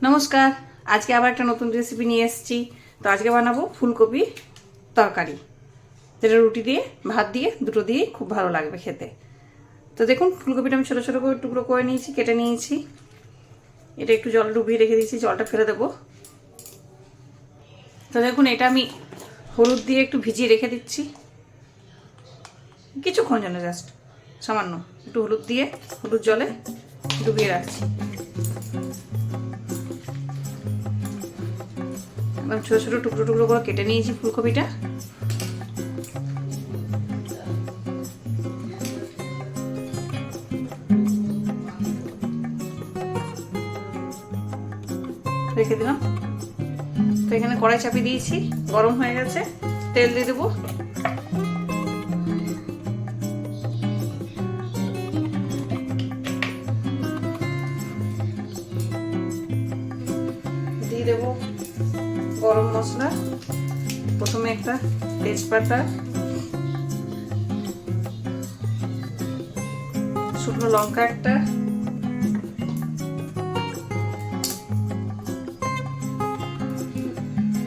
নমস্কার, আজকে আবার একটা নতুন রেসিপি নিয়ে এসেছি। তো আজকে বানাবো ফুলকপি তরকারি, যেটা রুটি দিয়ে ভাত দিয়ে দুটো দিয়ে খুব ভালো লাগবে খেতে। তো দেখুন, ফুলকপিটা আমি ছোটো ছোটো করে টুকরো করে নিয়েছি, কেটে নিয়েছি। এটা একটু জল ডুবিয়ে রেখে দিয়েছি, জলটা ফেলে দেবো। তো দেখুন, এটা আমি হলুদ দিয়ে একটু ভিজিয়ে রেখে দিচ্ছি কিছুক্ষণ জন্য, জাস্ট সামান্য একটু হলুদ দিয়ে হলুদ জলে ডুবিয়ে রাখছি। একদম ছোটো ছোটো টুকরো টুকরো করে কেটে নিয়েছি ফুলকপিটা। রেখে দিলাম। তো এখানে কড়াই চাপিয়ে দিয়েছি, গরম হয়ে গেছে। তেল দিয়ে দেবো। দিয়ে দেবো গরম মশলা, প্রথমে একটা তেজপাতা, শুকনো লঙ্কা একটা,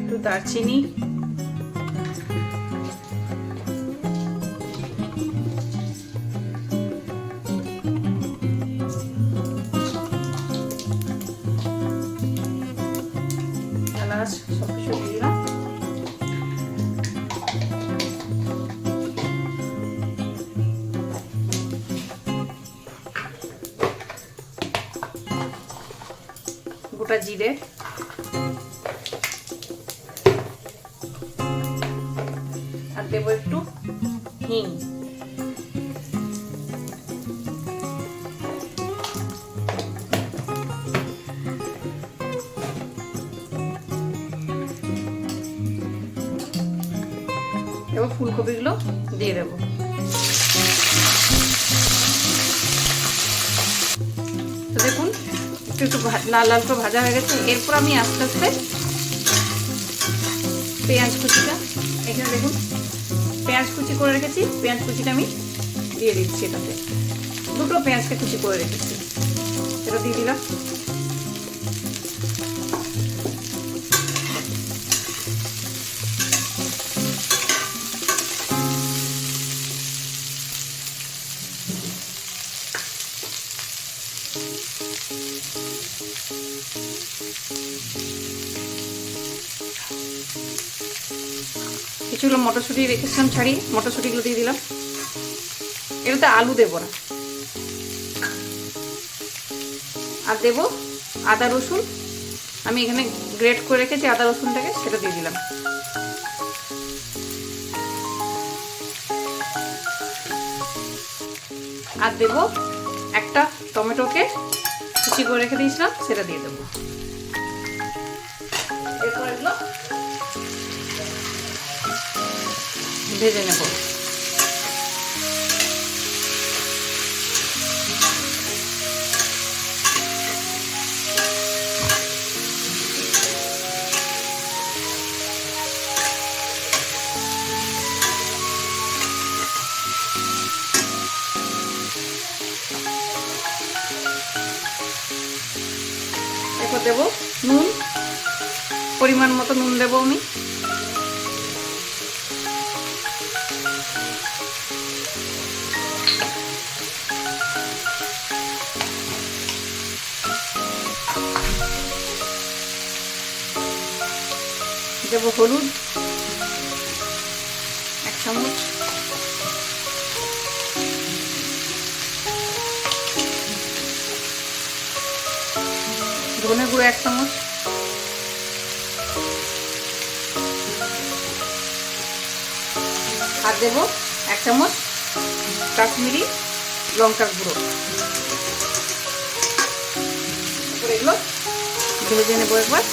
একটু দারচিনি, এলাচ, সব কিছু দিয়ে দিলাম। গোটা জিরে, আর দেবো একটু হিং। এবার ফুলকপিগুলো দিয়ে দেবো। তো দেখুন, একটু একটু লাল লাল করে ভাজা হয়ে গেছে। এরপর আমি আস্তে আস্তে পেঁয়াজ কুচিটা, এখানে দেখুন পেঁয়াজ কুচি করে রেখেছি, পেঁয়াজ কুচিটা আমি দিয়ে দিচ্ছি। এটাতে দুটো পেঁয়াজকে কুচি করে রেখেছি, এটা দিয়ে দিলাম। কিছুগুলো মটরশুঁটি রেখেছিলাম ছাড়িয়ে, মটরশুঁটিগুলো দিয়ে দিলাম। এটাতে আলু দেবো না। আর দেবো আদা রসুন, আমি এখানে গ্রেট করে রেখেছি আদা রসুনটাকে, সেটা দিয়ে দিলাম। আর দেবো একটা টমেটোকে কুচি করে রেখে দিয়েছিলাম, সেটা দিয়ে দেবো। এরপর এগুলো ভেজে নেব। এরপর দেবো নুন, পরিমাণ মতো নুন দেবো আমি। দেবো হলুদ 1 চামচ, ধনে গুঁড়ো 1 চামচ, আর দেবো 1 চামচ কাশ্মীরি লঙ্কার গুঁড়ো। এগুলো ভেজে নেবো একবার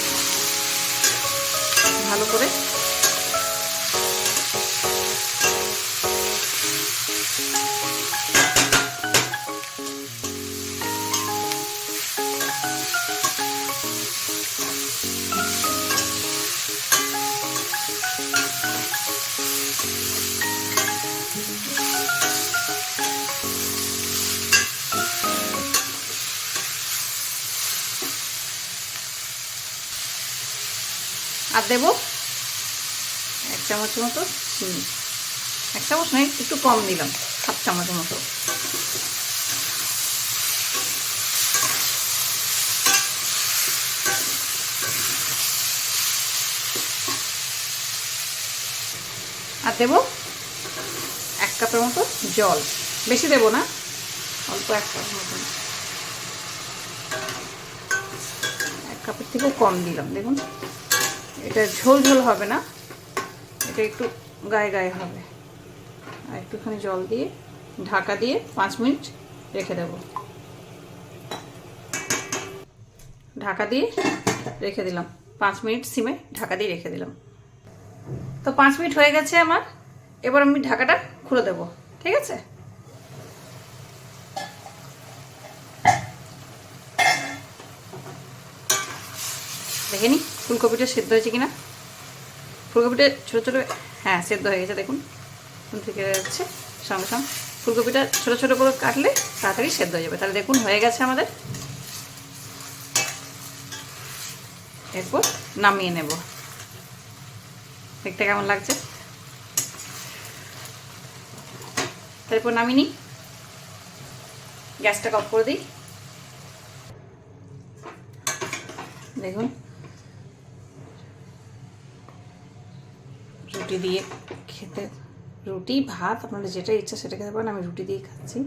ভালো করে। আর দেবো 1 চামচ মতো চিনি, 1 চামচ নয়, একটু কম দিলাম, 1/2 চামচ মতো। আর দেবো 1 কাপের মতো জল, বেশি দেবো না, অল্প 1 কাপের মতো, 1 কাপের থেকেও কম দিলাম। দেখুন এটা ঝোল ঝোল হবে না, এটা একটু গায়ে গায়ে হবে। আর একটুখানি জল দিয়ে ঢাকা দিয়ে 5 মিনিট রেখে দেব। ঢাকা দিয়ে রেখে দিলাম 5 মিনিট, সিমে ঢাকা দিয়ে রেখে দিলাম। তো 5 মিনিট হয়ে গেছে আমার, এবার আমি ঢাকাটা খুলে দেব। ঠিক আছে, দেখে নি ফুলকপিটা সেদ্ধ হয়েছে কিনা। ফুলকপিটা ছোটো ছোটো, হ্যাঁ সেদ্ধ হয়ে গেছে, দেখুন থেকে যাচ্ছে সঙ্গে সঙ্গে। ফুলকপিটা ছোটো ছোটো করে কাটলে তাড়াতাড়ি সেদ্ধ হয়ে যাবে। তাহলে দেখুন হয়ে গেছে আমাদের। এরপর নামিয়ে নেব। দেখতে কেমন লাগছে? তারপর নামিয়ে নিই, গ্যাসটা অফ করে দিই। দেখুন রুটি দিয়ে খেতে, রুটি ভাত আপনাদের যেটা ইচ্ছা সেটা খেতে পারেন, আমি রুটি দিয়ে খাচ্ছি।